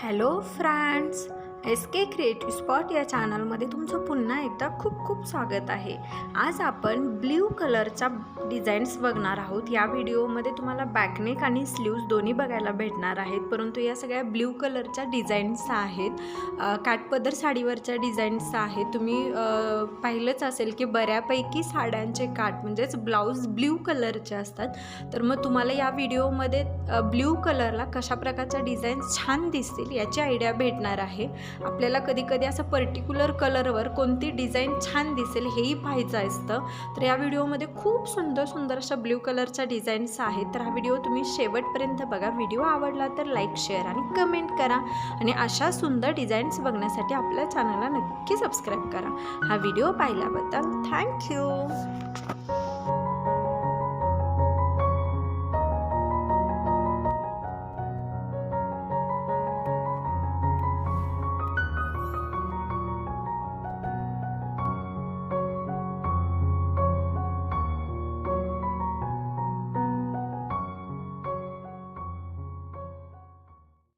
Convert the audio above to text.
Hello friends, S के creative spot या चॅनलमध्ये तुमचं पुन्हा एकदा खूप खूप स्वागत आहे। आज आपण ब्ल्यू कलरच्या डिझाईन्स बघणार आहोत। या व्हिडिओमध्ये तुम्हाला बॅकनेक आणि स्लीव्ज दोन्ही बघायला भेटणार आहेत, परंतु या सगळ्या ब्ल्यू कलरच्या डिझाईन्स आहेत। काठपदर साडीवरच्या डिझाईन्स आहेत। तुम्ही पाहिलंच असेल की बऱ्यापैकी साड्यांचे काठ म्हणजेच ब्लाऊज ब्ल्यू कलरचे असतात। तर मग तुम्हाला या व्हिडिओमध्ये ब्ल्यू कलरला कशा प्रकारच्या डिझाईन्स छान दिसतील याची आयडिया भेटणार आहे। आपल्याला कधी कधी असं पर्टिक्युलर कलरवर कोणती डिझाईन छान दिसेल हेही पाहायचं असतं। तर या व्हिडिओमध्ये खूप सुंदर सुंदर अशा ब्ल्यू कलरच्या डिझाईन्स आहेत। तर हा व्हिडिओ तुम्ही शेवटपर्यंत बघा। व्हिडिओ आवडला तर लाईक, शेअर आणि कमेंट करा आणि अशा सुंदर डिझाईन्स बघण्यासाठी आपल्या चॅनलला नक्की सबस्क्राईब करा। हा व्हिडिओ पाहिल्याबद्दल थँक्यू।